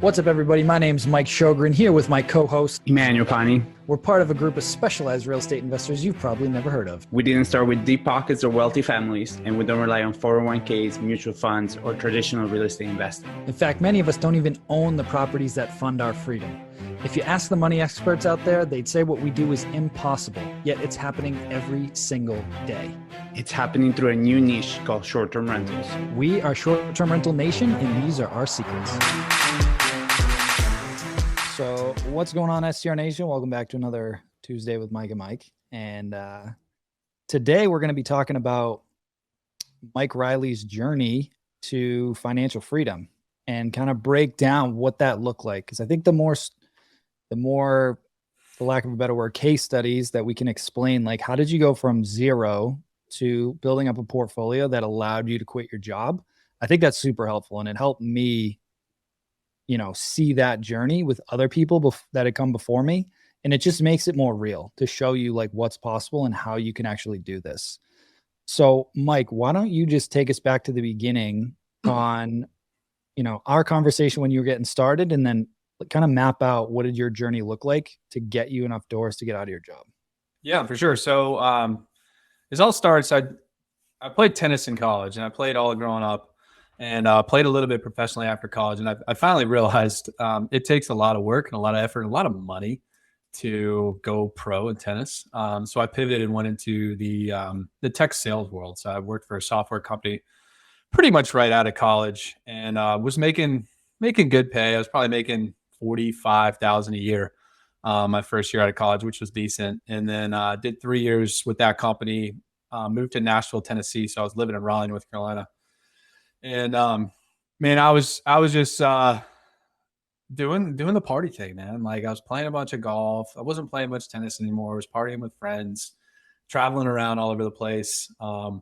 What's up, everybody? My name's Mike Sjogren, here with my co-host, Emmanuel Pani. We're part of a group of specialized real estate investors you've probably never heard of. We didn't start with deep pockets or wealthy families, and we don't rely on 401ks, mutual funds, or traditional real estate investing. In fact, many of us don't even own the properties that fund our freedom. If you ask the money experts out there, they'd say what we do is impossible, yet it's happening every single day. It's happening through a new niche called short-term rentals. We are Short-Term Rental Nation, and these are our secrets. So what's going on, STR Nation? Welcome back to another Tuesday with Mike and Mike. And today we're going to be talking about Mike Reilly's journey to financial freedom and kind of break down what that looked like. Because I think the more, for lack of a better word, case studies that we can explain, like how did you go from zero to building up a portfolio that allowed you to quit your job? I think that's super helpful. And it helped me see that journey with other people that had come before me. And it just makes it more real to show you like what's possible and how you can actually do this. So Mike, why don't you just take us back to the beginning on, our conversation when you were getting started, and then kind of map out what did your journey look like to get you enough doors to get out of your job? Yeah, for sure. So this all starts, I played tennis in college, and I played all growing up. And played a little bit professionally after college. And I finally realized it takes a lot of work and a lot of effort and a lot of money to go pro in tennis. So I pivoted and went into the tech sales world. So I worked for a software company pretty much right out of college, and was making good pay. I was probably making $45,000 a year my first year out of college, which was decent. And then did 3 years with that company, moved to Nashville, Tennessee. So I was living in Raleigh, North Carolina. And man, I was just doing the party thing, man. Like I was playing a bunch of golf. I wasn't playing much tennis anymore. I was partying with friends, traveling around all over the place. And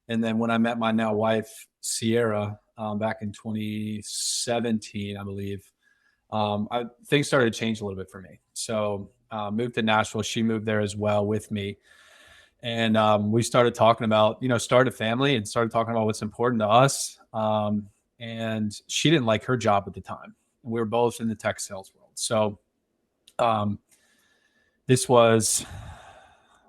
then when I met my now wife, Sierra, back in 2017, I believe, things started to change a little bit for me. So moved to Nashville. She moved there as well with me. And we started talking about, started a family and started talking about what's important to us. And she didn't like her job at the time. We were both in the tech sales world. So this was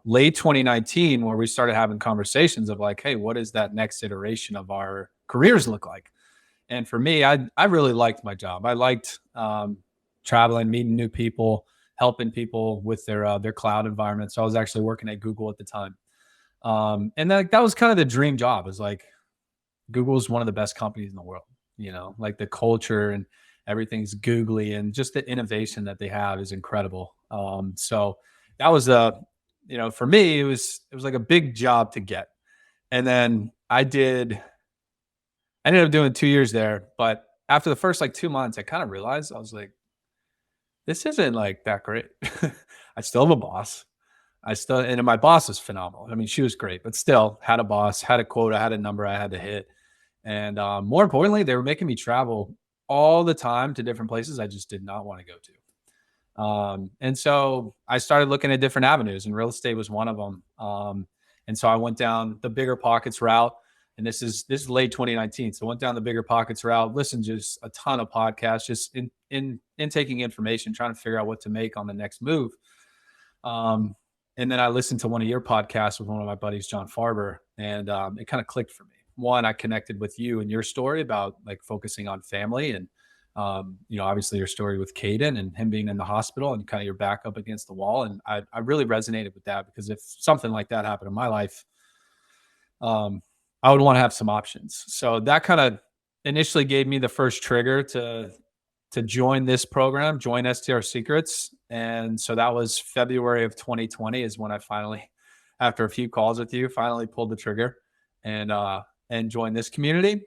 late 2019 where we started having conversations of like, hey, what does that next iteration of our careers look like? And for me, I really liked my job. I liked traveling, meeting new people, helping people with their cloud environment. So I was actually working at Google at the time. And that was kind of the dream job. Is like Google is one of the best companies in the world, like the culture and everything's googly, and just the innovation that they have is incredible. So that was for me, it was like a big job to get. And then I ended up doing 2 years there, but after the first 2 months, I kind of realized, I was like, this isn't like that great. I still have a boss. And my boss was phenomenal. I mean, she was great, but still had a boss, had a quota, had a number I had to hit. And more importantly, they were making me travel all the time to different places I just did not want to go to. And so I started looking at different avenues, and real estate was one of them. And so I went down the bigger pockets route. And this is late 2019. So I went down the bigger pockets route, listened to just a ton of podcasts, just in taking information, trying to figure out what to make on the next move. And then I listened to one of your podcasts with one of my buddies, John Farber, and it kind of clicked for me. One, I connected with you and your story about like focusing on family, and obviously your story with Caden and him being in the hospital and kind of your back up against the wall. And I really resonated with that, because if something like that happened in my life, I would want to have some options. So that kind of initially gave me the first trigger to join this program, join STR Secrets. And so that was February of 2020 is when I finally, after a few calls with you, finally pulled the trigger and joined this community.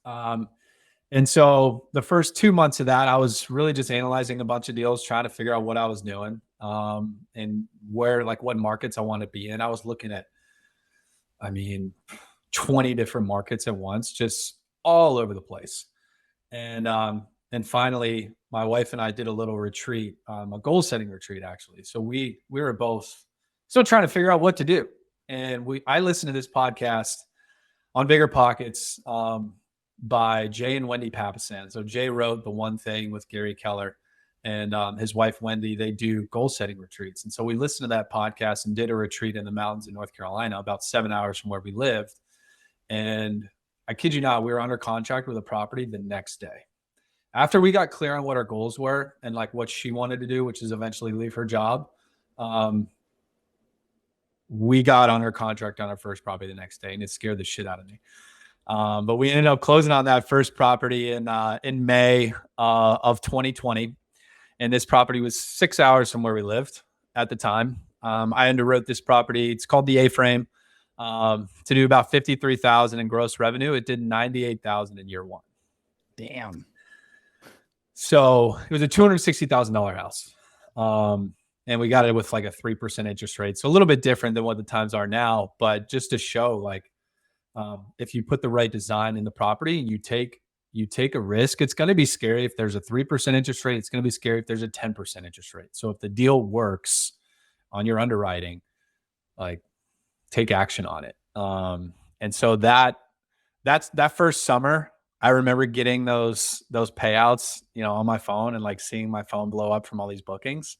And so the first 2 months of that, I was really just analyzing a bunch of deals, trying to figure out what I was doing, and where, what markets I wanted to be in. I was looking at, 20 different markets at once, just all over the place. And finally, my wife and I did a little retreat, a goal setting retreat, actually. So we were both still trying to figure out what to do. And I listened to this podcast on Bigger Pockets by Jay and Wendy Papasan. So Jay wrote The One Thing with Gary Keller, and his wife Wendy, they do goal setting retreats. And so we listened to that podcast and did a retreat in the mountains in North Carolina, about 7 hours from where we lived. And I kid you not, we were under contract with a property the next day. After we got clear on what our goals were and like what she wanted to do, which is eventually leave her job, we got under contract on our first property the next day, and it scared the shit out of me. But we ended up closing on that first property in May of 2020. And this property was 6 hours from where we lived at the time. I underwrote this property. It's called the A-frame, to do about $53,000 in gross revenue. It did $98,000 in year one. Damn. So it was a $260,000 house. And we got it with like a 3% interest rate. So a little bit different than what the times are now, but just to show like, if you put the right design in the property and you take a risk, it's going to be scary. If there's a 3% interest rate, it's going to be scary if there's a 10% interest rate. So if the deal works on your underwriting, like take action on it. And so that first summer, I remember getting those payouts, on my phone and like seeing my phone blow up from all these bookings.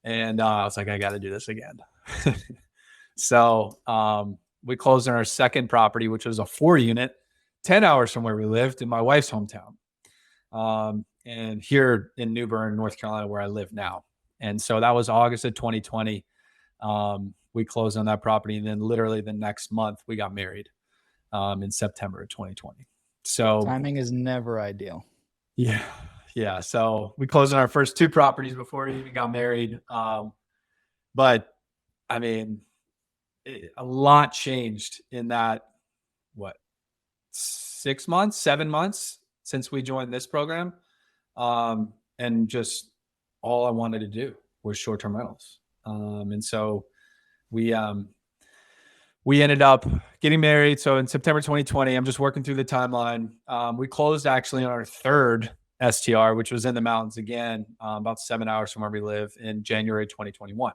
And I was like, I got to do this again. So we closed on our second property, which was a 4-unit, 10 hours from where we lived in my wife's hometown. And here in New Bern, North Carolina, where I live now. And so that was August of 2020. We closed on that property. And then literally the next month we got married, in September of 2020. So timing is never ideal. Yeah. Yeah. So we closed on our first 2 properties before we even got married. But I mean, a lot changed in that, 6 months, 7 months since we joined this program. And just all I wanted to do was short-term rentals. And so we ended up getting married. So in September 2020, I'm just working through the timeline. We closed actually on our third STR, which was in the mountains again, about 7 hours from where we live, in January 2021.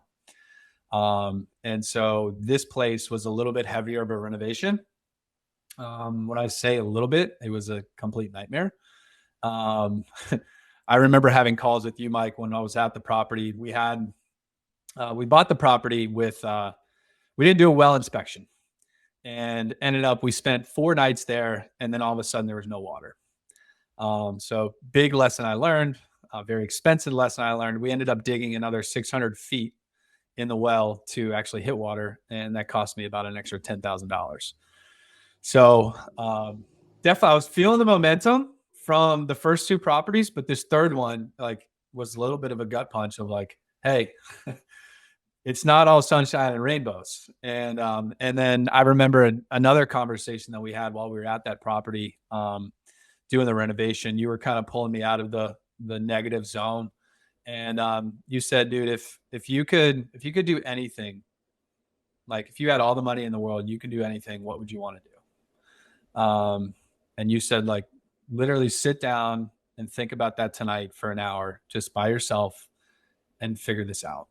And so this place was a little bit heavier of a renovation. When I say a little bit, it was a complete nightmare. I remember having calls with you, Mike, when I was at the property. We bought the property with, we didn't do a well inspection, and ended up, we spent 4 nights there, and then all of a sudden there was no water. So big lesson I learned, a very expensive lesson I learned. We ended up digging another 600 feet in the well to actually hit water. And that cost me about an extra $10,000. So, definitely I was feeling the momentum from the first 2 properties, but this third one was a little bit of a gut punch of like, hey, it's not all sunshine and rainbows. And then I remember another conversation that we had while we were at that property, doing the renovation. You were kind of pulling me out of the negative zone. And you said, dude, if you could do anything, like if you had all the money in the world, you could do anything, what would you want to do? And you said, like, literally sit down and think about that tonight for an hour, just by yourself, and figure this out.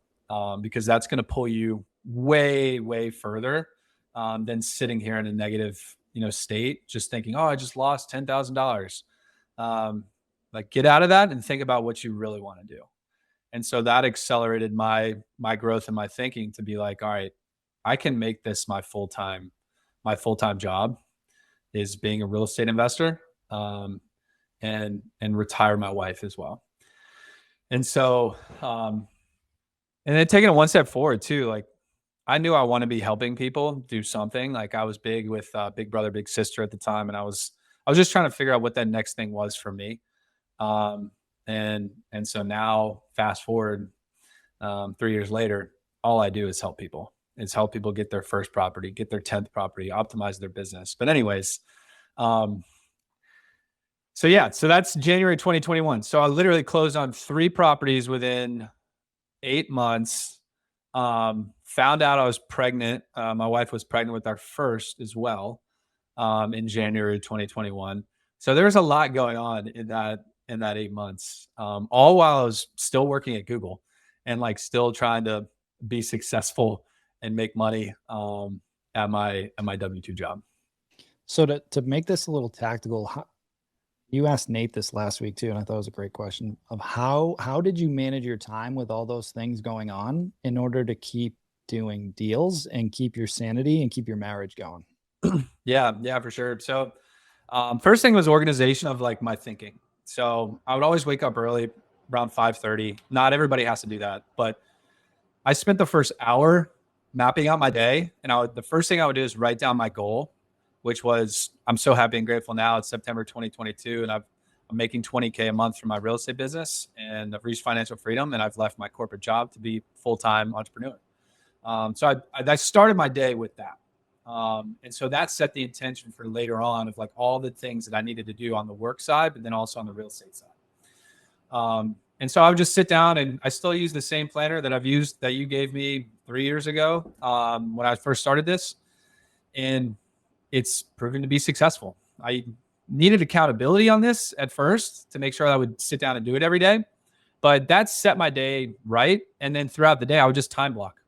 Because that's going to pull you way, way further than sitting here in a negative, state, just thinking, oh, I just lost $10,000. Like, get out of that and think about what you really want to do. And so that accelerated my growth and my thinking to be like, all right, I can make this my full-time job, is being a real estate investor, and retire my wife as well. And so, and then taking it one step forward too, like, I knew I want to be helping people do something. Like, I was big with Big Brother, Big Sister at the time. And I was just trying to figure out what that next thing was for me. And so now fast forward, 3 years later, all I do is help people. It's help people get their first property, get their 10th property, optimize their business. But anyways, so that's January 2021. So I literally closed on 3 properties within 8 months. Found out I was pregnant. My wife was pregnant with our first as well, in January 2021. So there was a lot going on in that 8 months, all while I was still working at Google and like still trying to be successful and make money at my W-2 job. So to make this a little tactical, you asked Nate this last week too, and I thought it was a great question of how did you manage your time with all those things going on in order to keep doing deals and keep your sanity and keep your marriage going? Yeah, for sure. So first thing was organization of like my thinking. So I would always wake up early around 5:30. Not everybody has to do that, but I spent the first hour mapping out my day. And the first thing I would do is write down my goal, which was, I'm so happy and grateful now. It's September 2022, and I'm making 20K a month from my real estate business, and I've reached financial freedom, and I've left my corporate job to be full-time entrepreneur. So I started my day with that. And so that set the intention for later on of like all the things that I needed to do on the work side, but then also on the real estate side. And so I would just sit down, and I still use the same planner that I've used that you gave me 3 years ago when I first started this. And it's proven to be successful. I needed accountability on this at first to make sure I would sit down and do it every day, but that set my day right. And then throughout the day, I would just time block.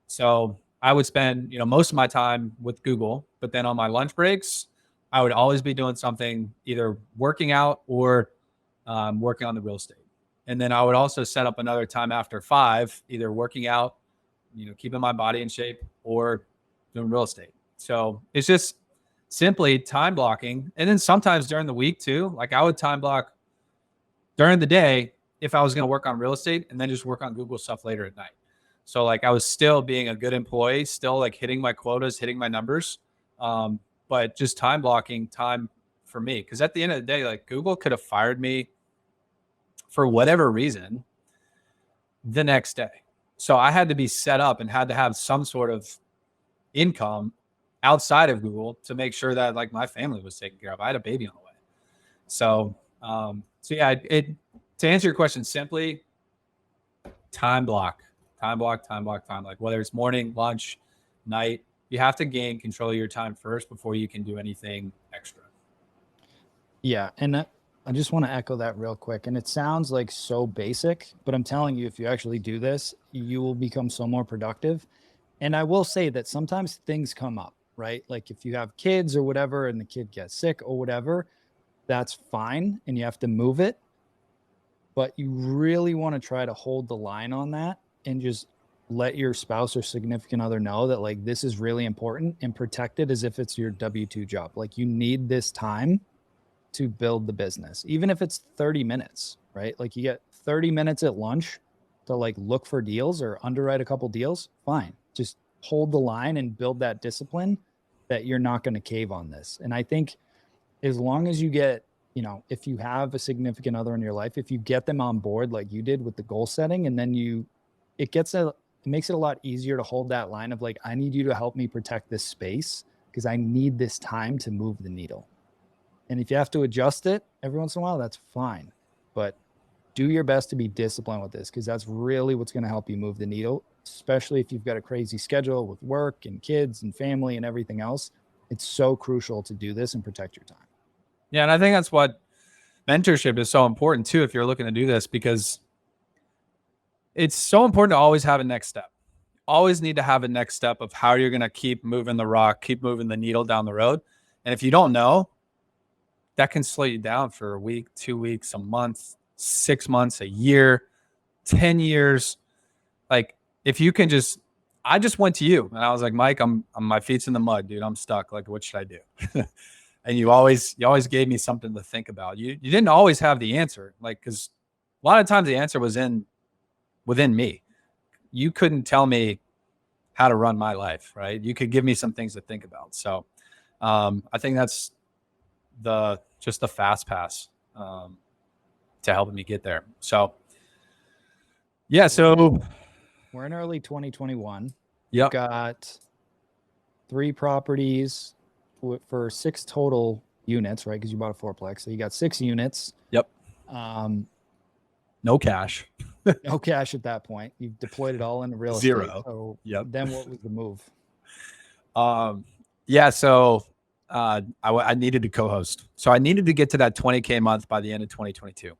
So I would spend, most of my time with Google, but then on my lunch breaks, I would always be doing something, either working out or working on the real estate. And then I would also set up another time after 5, either working out, keeping my body in shape, or doing real estate. So it's just simply time blocking. And then sometimes during the week too, like I would time block during the day if I was going to work on real estate, and then just work on Google stuff later at night. So like I was still being a good employee, still like hitting my quotas, hitting my numbers, but just time blocking time for me. Because at the end of the day, like Google could have fired me for whatever reason the next day. So I had to be set up and had to have some sort of income outside of Google to make sure that like my family was taken care of. I had a baby on the way. So yeah, to answer your question simply, time block, like whether it's morning, lunch, night, you have to gain control of your time first before you can do anything extra. Yeah. And I just want to echo that real quick. And it sounds like so basic, but I'm telling you, if you actually do this, you will become so more productive. And I will say that sometimes things come up, right? Like if you have kids or whatever, and the kid gets sick or whatever, that's fine. And you have to move it. But you really want to try to hold the line on that and just let your spouse or significant other know that like, this is really important, and protect it as if it's your W-2 job. Like you need this time to build the business, even if it's 30 minutes, right? Like you get 30 minutes at lunch to like look for deals or underwrite a couple deals. Fine. Just hold the line and build that discipline that you're not going to cave on this. And I think as long as you get, if you have a significant other in your life, if you get them on board like you did with the goal setting, and then it makes it a lot easier to hold that line of like, I need you to help me protect this space because I need this time to move the needle. And if you have to adjust it every once in a while, that's fine. But do your best to be disciplined with this, because that's really what's going to help you move the needle, especially if you've got a crazy schedule with work and kids and family and everything else. It's so crucial to do this and protect your time. Yeah. And I think that's what mentorship is so important too, if you're looking to do this, because it's so important to always have a next step. Always need to have a next step of how you're going to keep moving the rock, keep moving the needle down the road. And if you don't know, that can slow you down for a week, 2 weeks, a month, 6 months, a year, 10 years. Like if you can I just went to you and I was like, Mike, I'm my feet's in the mud, dude. I'm stuck. Like, what should I do? And you always gave me something to think about. You didn't always have the answer, like, because a lot of times the answer was within me. You couldn't tell me how to run my life, right? You could give me some things to think about. So I think that's just the fast pass to helping me get there. So yeah, so we're in early 2021. Yep. Got 3 properties for 6 total units, right? Because you bought a 4-plex, so you got 6 units. Yep. No cash. No cash at that point. You've deployed it all into real estate. Zero. So yep. Then what was the move? Yeah. So I needed to co-host. So I needed to get to that 20K a month by the end of 2022.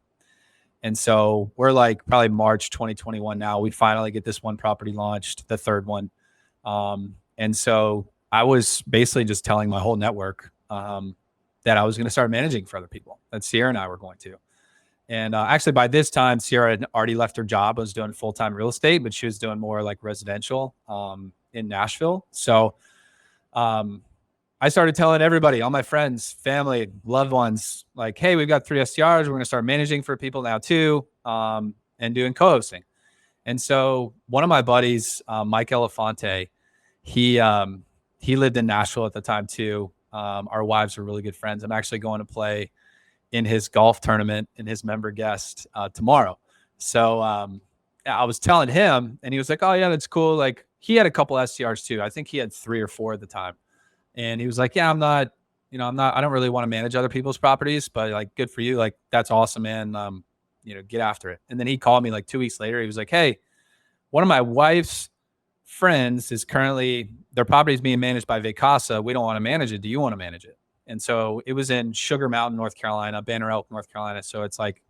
And so we're like probably March 2021 now. We finally get this one property launched, the 3rd one. And so I was basically just telling my whole network, that I was going to start managing for other people, that Sierra and I were going to. And actually, by this time, Sierra had already left her job. I was doing full-time real estate, but she was doing more like residential in Nashville. So I started telling everybody, all my friends, family, loved ones, like, hey, we've got 3 STRs. We're going to start managing for people now too, and doing co-hosting. And so one of my buddies, Mike Elefante, he lived in Nashville at the time too. Our wives were really good friends. I'm actually going to play in his golf tournament in his member guest tomorrow. So I was telling him, and he was like, oh yeah, that's cool. Like, he had a couple STRs too. I think he had 3 or 4 at the time. And he was like, yeah, I don't really want to manage other people's properties, but like, good for you. Like, that's awesome, man. Get after it. And then he called me like 2 weeks later. He was like, hey, one of my wife's friends is currently, their property is being managed by Vacasa. We don't want to manage it. Do you want to manage it? And so it was in Sugar Mountain, North Carolina, Banner Elk, North Carolina. So it's like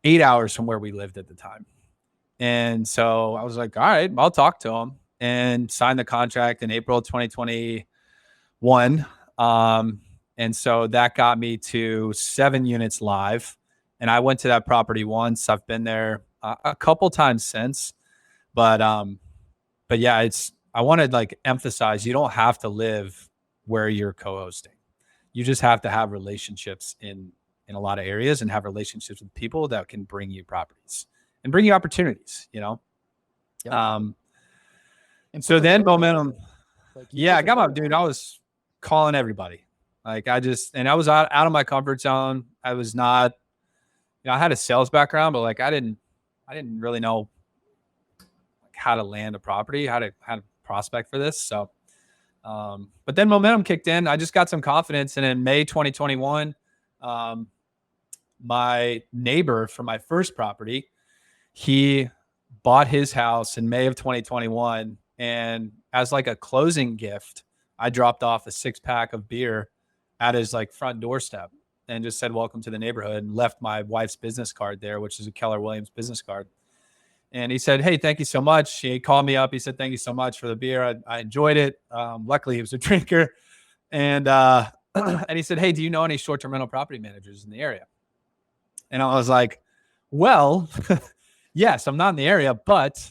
8 hours from where we lived at the time. And so I was like, all right, I'll talk to him, and signed the contract in April 2021. And so that got me to 7 units live. And I went to that property once. I've been there a couple times since, but yeah, I want to like emphasize, you don't have to live where you're co-hosting. You just have to have relationships in a lot of areas, and have relationships with people that can bring you properties and bring you opportunities, Yep. And so then momentum, I got my dude. I was calling everybody. Like, I was out of my comfort zone. I was not, I had a sales background, but like, I didn't really know like how to land a property, how to prospect for this. So, but then momentum kicked in. I just got some confidence. And in May 2021, my neighbor from my first property, he bought his house in May of 2021. And as like a closing gift, I dropped off a 6-pack of beer at his like front doorstep and just said, welcome to the neighborhood, and left my wife's business card there, which is a Keller Williams business card. And he said, hey, thank you so much. He called me up. He said, thank you so much for the beer. I enjoyed it. Luckily he was a drinker. And, and he said, hey, do you know any short-term rental property managers in the area? And I was like, well, yes, I'm not in the area, but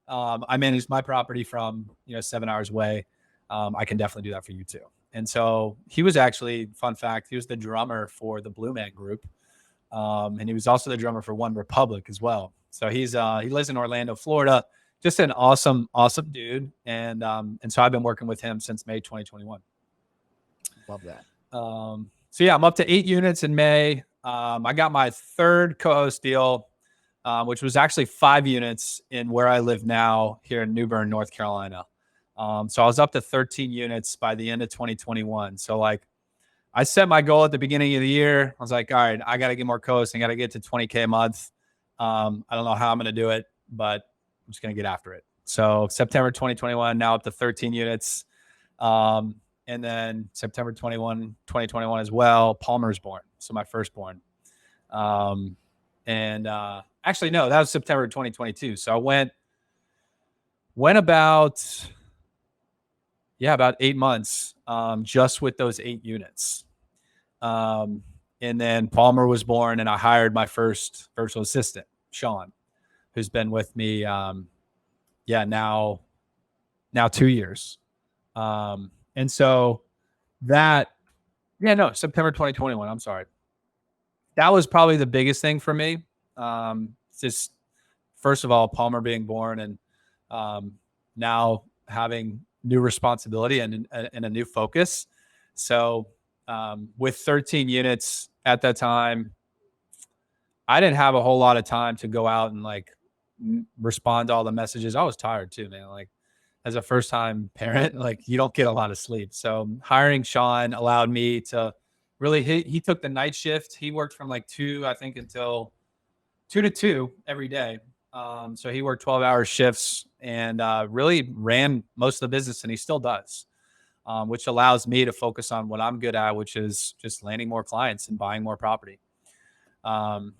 I manage my property from 7 hours away. I can definitely do that for you too. And so he was actually, fun fact, he was the drummer for the Blue Man Group, and he was also the drummer for One Republic as well. So he lives in Orlando, Florida. Just an awesome dude. And so I've been working with him since May 2021. Love that. So yeah, I'm up to 8 units in May. I got my 3rd co-host deal, which was actually 5 units in where I live now here in New Bern, North Carolina. So I was up to 13 units by the end of 2021. So like, I set my goal at the beginning of the year. I was like, all right, I got to get more co-hosts. I got to get to 20K a month. I don't know how I'm going to do it, but I'm just going to get after it. So September 2021, now up to 13 units. And then September 2021 as well, Palmer's born. So my firstborn. Actually, no, that was September 2022. So I went about 8 months, just with those 8 units. And then Palmer was born, and I hired my first virtual assistant, Sean, who's been with me, now 2 years. And so September 2021, I'm sorry. That was probably the biggest thing for me. Just first of all, Palmer being born, and now having new responsibility and a new focus. So with 13 units at that time, I didn't have a whole lot of time to go out and like respond to all the messages. I was tired too, man. Like, as a first-time parent, like, you don't get a lot of sleep. So hiring Sean allowed me to really he took the night shift. He worked from like 2, I think, until 2 to 2 every day. So he worked 12-hour shifts and really ran most of the business, and he still does, which allows me to focus on what I'm good at, which is just landing more clients and buying more property. And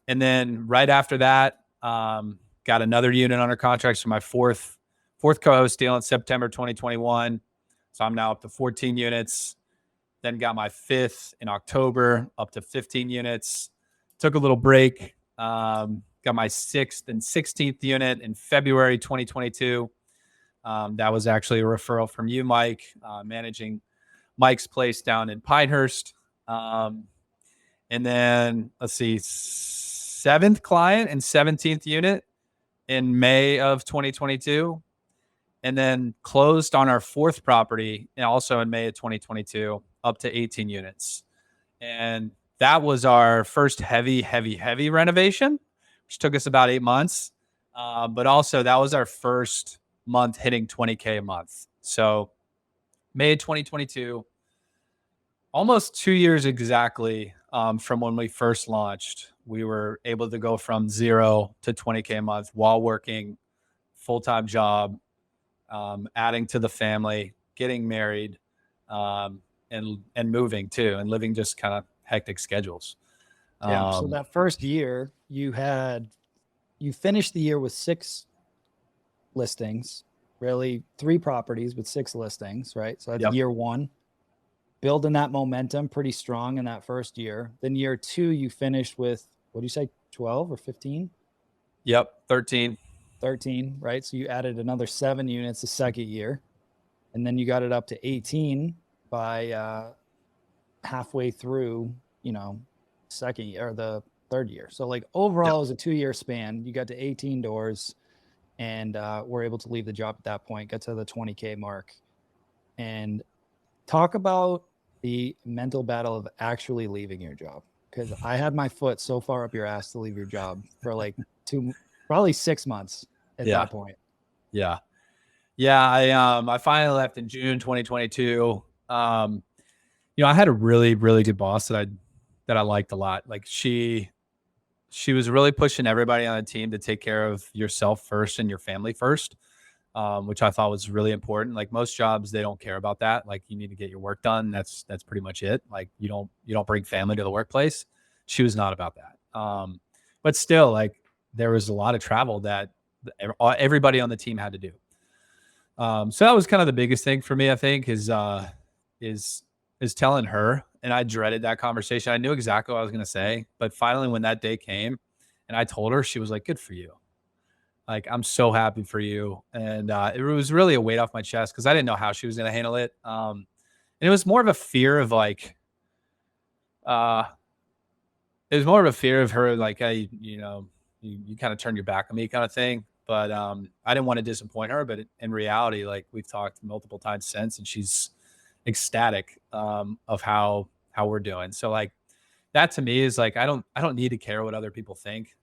then right after that, got another unit under contract for my fourth co-host deal in September 2021. So I'm now up to 14 units. Then got my 5th in October, up to 15 units. Took a little break. Got my 6th and 16th unit in February 2022. That was actually a referral from you, Mike, managing Mike's place down in Pinehurst. And then let's see, 7th client and 17th unit in May of 2022. And then closed on our 4th property and also in May of 2022, up to 18 units. And that was our first heavy renovation, which took us about 8 months. But also that was our first month hitting 20K a month. So May 2022, almost 2 years exactly from when we first launched, we were able to go from 0 to 20K a month while working full-time job, adding to the family, getting married, and moving too, and living just kind of hectic schedules. Yeah. So that first year you finished the year with 6 listings, really 3 properties with 6 listings, right? So that's year 1. Building that momentum pretty strong in that first year. Then year 2, you finished with, what do you say, 12 or 15? Yep, 13. 13, right? So you added another 7 units the second year. And then you got it up to 18 by halfway through, second year or the third year. So like overall, it was a 2-year span. You got to 18 doors and were able to leave the job at that point, got to the 20K mark. And talk about the mental battle of actually leaving your job. Because I had my foot so far up your ass to leave your job for like probably 6 months at that point. Yeah. I finally left in June 2022. I had a really, really good boss that I liked a lot. Like she was really pushing everybody on the team to take care of yourself first and your family first, which I thought was really important. Like most jobs, they don't care about that. Like you need to get your work done. That's pretty much it. Like you don't bring family to the workplace. She was not about that. But still, like there was a lot of travel that everybody on the team had to do. So that was kind of the biggest thing for me, I think, is telling her. And I dreaded that conversation. I knew exactly what I was going to say, but finally when that day came and I told her, she was like, good for you. Like, I'm so happy for you. And it was really a weight off my chest because I didn't know how she was going to handle it. And it was more of a fear of like, it was more of a fear of her, like, hey, you kind of turned your back on me kind of thing. But I didn't want to disappoint her. But in reality, like we've talked multiple times since, and she's ecstatic of how we're doing. So like that to me is like I don't need to care what other people think.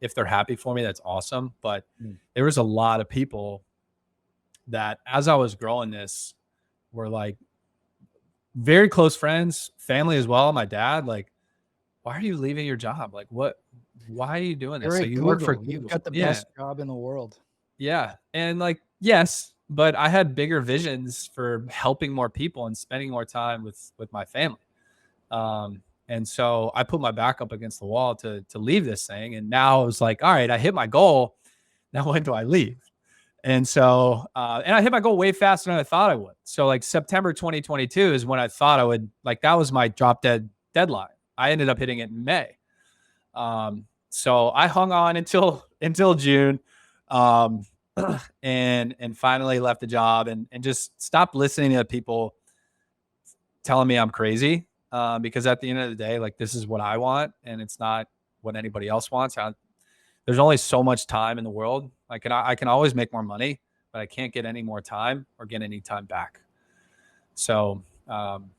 If they're happy for me, that's awesome. But there was a lot of people that as I was growing this were like very close friends, family as well. My dad, like, why are you leaving your job? Like, why are you doing this? So you work for Google. You've got the best job in the world. Yeah. And like, yes, but I had bigger visions for helping more people and spending more time with my family. And so I put my back up against the wall to leave this thing. And now I was like, all right, I hit my goal. Now when do I leave? And so, and I hit my goal way faster than I thought I would. So like September 2022 is when I thought I would, like, that was my drop dead deadline. I ended up hitting it in May. So I hung on until June, and finally left the job and just stopped listening to people telling me I'm crazy. Because at the end of the day, like this is what I want and it's not what anybody else wants. There's only so much time in the world. I can always make more money, but I can't get any more time or get any time back. So, and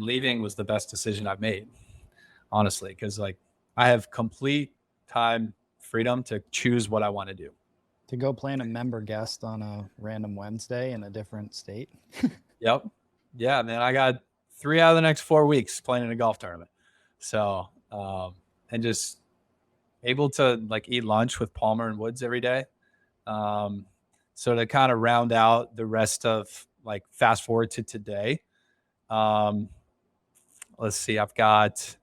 leaving was the best decision I've made, honestly, because like I have complete time freedom to choose what I want to do. To go plan a member guest on a random Wednesday in a different state. Yep. Yeah, man. I got 3 out of the next 4 weeks playing in a golf tournament. So, and just able to like eat lunch with Palmer and Woods every day. So to kind of round out the rest of like fast forward to today. Let's see, I've got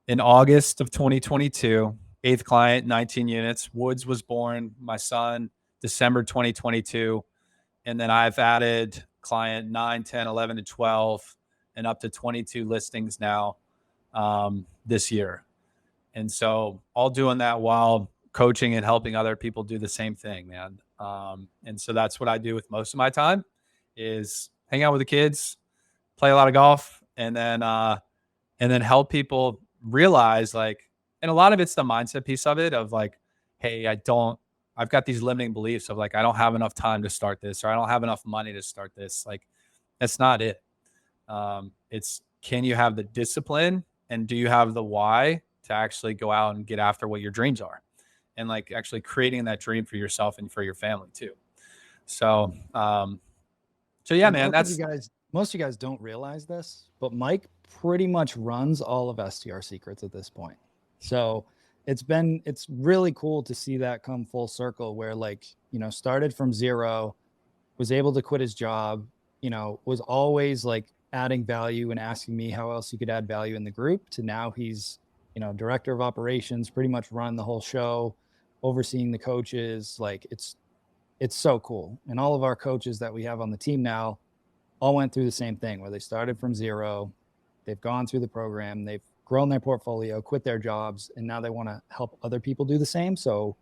in August of 2022, 8th client, 19 units. Woods was born, my son, December 2022. And then I've added client 9, 10, 11 to 12 and up to 22 listings now this year. And so all doing that while coaching and helping other people do the same thing, man. And so that's what I do with most of my time is hang out with the kids, play a lot of golf, and then help people realize like, and a lot of it's the mindset piece of it of like, hey, I've got these limiting beliefs of like, I don't have enough time to start this, or I don't have enough money to start this. Like, that's not it. It's, can you have the discipline and do you have the why to actually go out and get after what your dreams are, and like actually creating that dream for yourself and for your family too. So, yeah, man, most of you guys don't realize this, but Mike pretty much runs all of STR Secrets at this point. So it's really cool to see that come full circle where like, started from zero, was able to quit his job, was always like adding value and asking me how else he could add value in the group, to now he's, director of operations, pretty much run the whole show, overseeing the coaches. Like it's so cool. And all of our coaches that we have on the team now all went through the same thing where they started from zero. They've gone through the program, they've grown their portfolio, quit their jobs, and now they want to help other people do the same. So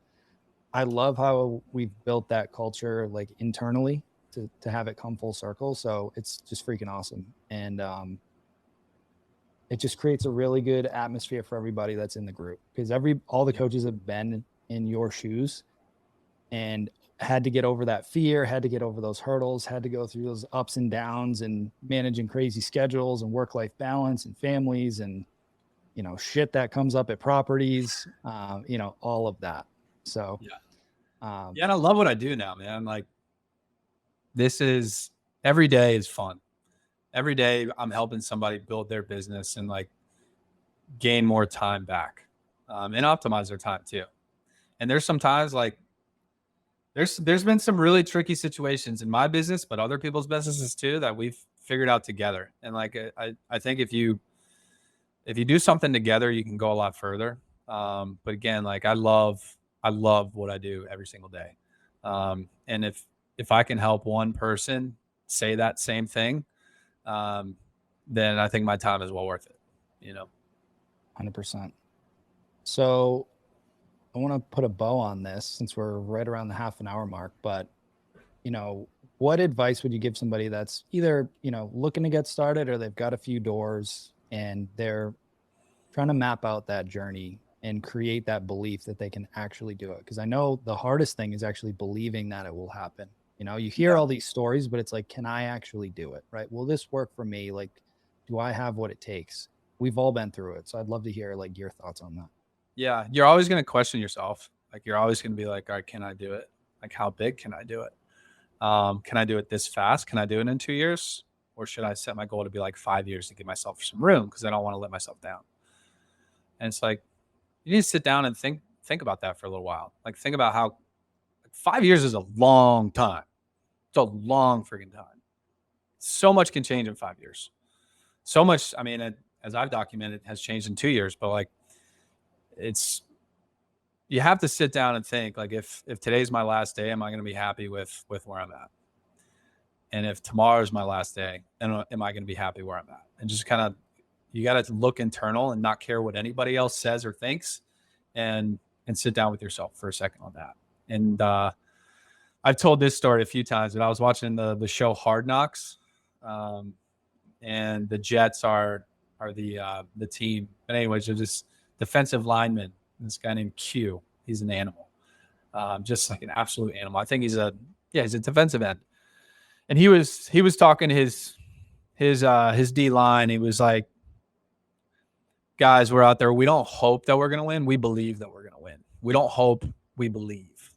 I love how we've built that culture like internally to have it come full circle. So it's just freaking awesome. And it just creates a really good atmosphere for everybody that's in the group, because all the coaches have been in your shoes and had to get over that fear, had to get over those hurdles, had to go through those ups and downs and managing crazy schedules and work-life balance and families and, shit that comes up at properties, all of that. So, yeah. And I love what I do now, man. Like every day is fun. Every day I'm helping somebody build their business and like gain more time back, and optimize their time too. And there's sometimes like, there's been some really tricky situations in my business, but other people's businesses too, that we've figured out together. And like, I think if you do something together, you can go a lot further. But again, like I love what I do every single day. And if I can help one person say that same thing, then I think my time is well worth it, 100%. So I want to put a bow on this since we're right around the half an hour mark, but what advice would you give somebody that's either, looking to get started, or they've got a few doors and they're trying to map out that journey and create that belief that they can actually do it? Because I know the hardest thing is actually believing that it will happen. You hear all these stories, but it's like, can I actually do it? Right? Will this work for me? Like, do I have what it takes? We've all been through it. So I'd love to hear like your thoughts on that. Yeah. You're always going to question yourself. Like you're always going to be like, all right, can I do it? Like how big can I do it? Can I do it this fast? Can I do it in 2 years? Or should I set my goal to be like 5 years to give myself some room? Cause I don't want to let myself down. And it's like, you need to sit down and think about that for a little while. Like think about how 5 years is a long time. It's a long freaking time. So much can change in 5 years. So much, I mean, as I've documented, has changed in 2 years, but like you have to sit down and think like, if today's my last day, am I going to be happy with where I'm at? And if tomorrow's my last day, then am I going to be happy where I'm at? And just kind of, you got to look internal and not care what anybody else says or thinks, and sit down with yourself for a second on that. And I've told this story a few times, but I was watching the show Hard Knocks, and the Jets are the team. But anyways, they're this defensive lineman, this guy named Q. He's an animal, just like an absolute animal. I think he's a defensive end. And he was talking to his D line. He was like, guys, we're out there. We don't hope that we're going to win. We believe that we're going to win. We don't hope, we believe.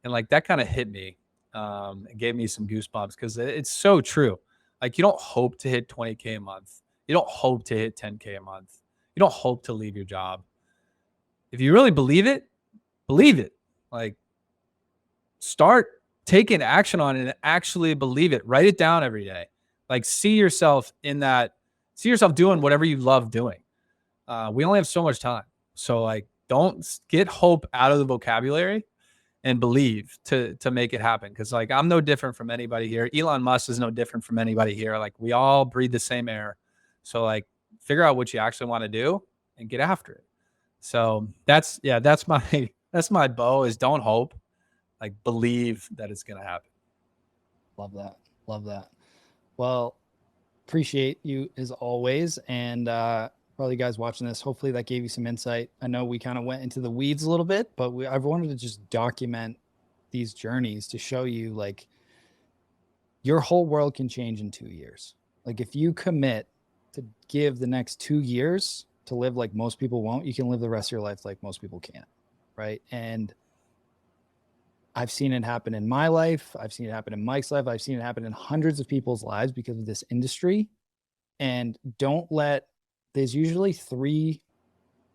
And like that kind of hit me. It gave me some goosebumps because it's so true. Like you don't hope to hit 20K a month. You don't hope to hit 10K a month. You don't hope to leave your job. If you really believe it, believe it. Like start taking action on it and actually believe it. Write it down every day. Like see yourself doing whatever you love doing. We only have so much time. So like don't get hope out of the vocabulary and believe to make it happen. Cause like, I'm no different from anybody here. Elon Musk is no different from anybody here. Like, we all breathe the same air. So like, figure out what you actually want to do and get after it. So that's my bow is don't hope, like believe that it's going to happen. Love that. Love that. Well, appreciate you as always. And probably you guys watching this, hopefully that gave you some insight. I know we kind of went into the weeds a little bit, but I've wanted to just document these journeys to show you like your whole world can change in 2 years. Like if you commit to give the next 2 years to live like most people won't, you can live the rest of your life like most people can't. Right. And I've seen it happen in my life. I've seen it happen in Mike's life. I've seen it happen in hundreds of people's lives because of this industry. And there's usually 3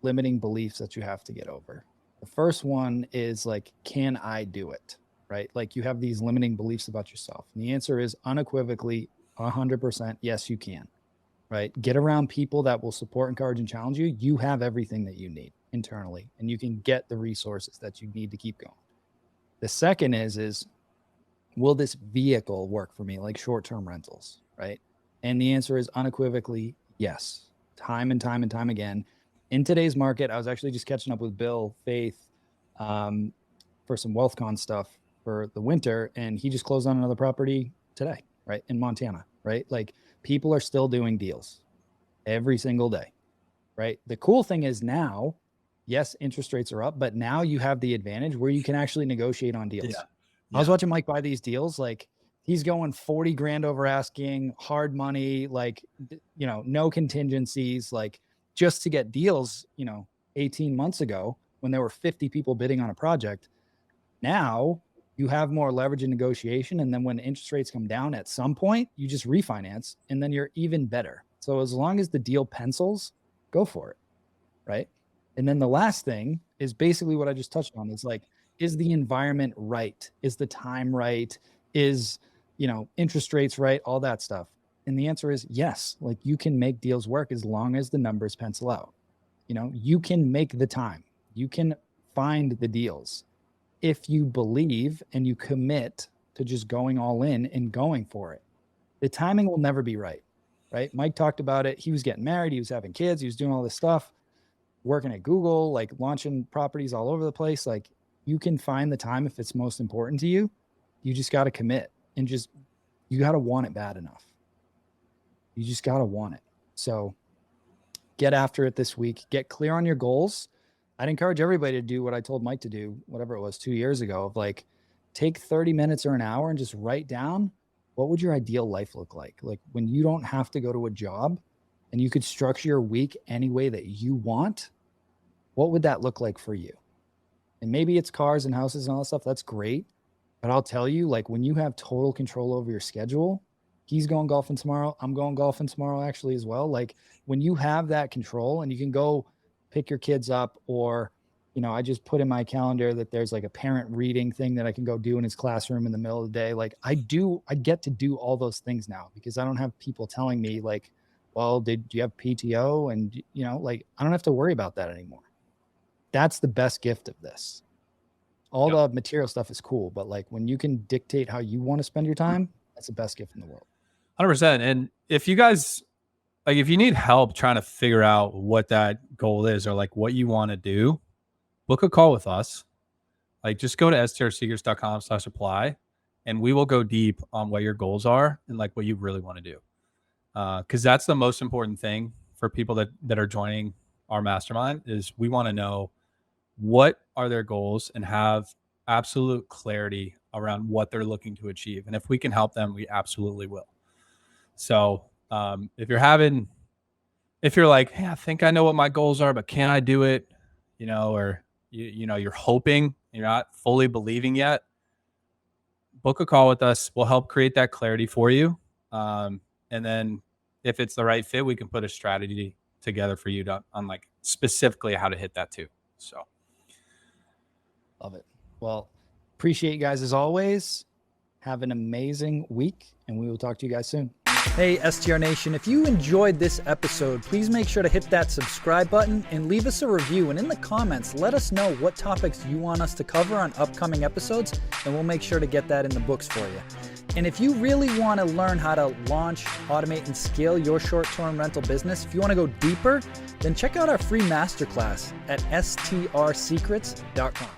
limiting beliefs that you have to get over. The first one is like, can I do it? Right? Like you have these limiting beliefs about yourself. And the answer is unequivocally 100% yes, you can. Right? Get around people that will support, encourage, and challenge you. You have everything that you need internally, and you can get the resources that you need to keep going. The second is will this vehicle work for me, like short-term rentals, right? And the answer is unequivocally yes. Time and time and time again. In today's market, I was actually just catching up with Bill Faith for some WealthCon stuff for the winter, and he just closed on another property today, right, in Montana, right? Like people are still doing deals every single day, right? The cool thing is now, yes, interest rates are up, but now you have the advantage where you can actually negotiate on deals. Yeah. I was watching Mike buy these deals. Like he's going 40 grand over asking, hard money, like, you know, no contingencies, like just to get deals, 18 months ago when there were 50 people bidding on a project. Now you have more leverage in negotiation. And then when interest rates come down at some point, you just refinance and then you're even better. So as long as the deal pencils, go for it. Right. And then the last thing is basically what I just touched on. Is like, is the environment right? Is the time right? Is, interest rates right? All that stuff. And the answer is yes. Like you can make deals work as long as the numbers pencil out. You can make the time. You can find the deals if you believe and you commit to just going all in and going for it. The timing will never be right. Right. Mike talked about it. He was getting married. He was having kids. He was doing all this stuff, working at Google, like launching properties all over the place. Like you can find the time if it's most important to you. You just got to commit and you got to want it bad enough. You just got to want it. So get after it this week. Get clear on your goals. I'd encourage everybody to do what I told Mike to do, whatever it was 2 years ago, of like take 30 minutes or an hour and just write down what would your ideal life look like? Like when you don't have to go to a job and you could structure your week any way that you want, what would that look like for you? And maybe it's cars and houses and all that stuff. That's great. But I'll tell you, like when you have total control over your schedule, he's going golfing tomorrow. I'm going golfing tomorrow actually as well. Like when you have that control and you can go pick your kids up, or, I just put in my calendar that there's like a parent reading thing that I can go do in his classroom in the middle of the day. Like I get to do all those things now because I don't have people telling me like, well, do you have PTO? And, like I don't have to worry about that anymore. That's the best gift of this. All the material stuff is cool, but like when you can dictate how you want to spend your time, that's the best gift in the world. 100%. And if you guys, like, if you need help trying to figure out what that goal is or like what you want to do, book a call with us. Like just go to strsecrets.com/apply and we will go deep on what your goals are and like what you really want to do. Cause that's the most important thing for people that are joining our mastermind is we want to know what are their goals and have absolute clarity around what they're looking to achieve. And if we can help them, we absolutely will. So if you're like, hey, I think I know what my goals are, but can I do it? Or you're hoping, you're not fully believing yet, book a call with us. We'll help create that clarity for you. And then if it's the right fit, we can put a strategy together for you on like specifically how to hit that too. So. Love it. Well, appreciate you guys as always. Have an amazing week and we will talk to you guys soon. Hey, STR Nation, if you enjoyed this episode, please make sure to hit that subscribe button and leave us a review. And in the comments, let us know what topics you want us to cover on upcoming episodes, and we'll make sure to get that in the books for you. And if you really want to learn how to launch, automate, and scale your short-term rental business, if you want to go deeper, then check out our free masterclass at strsecrets.com.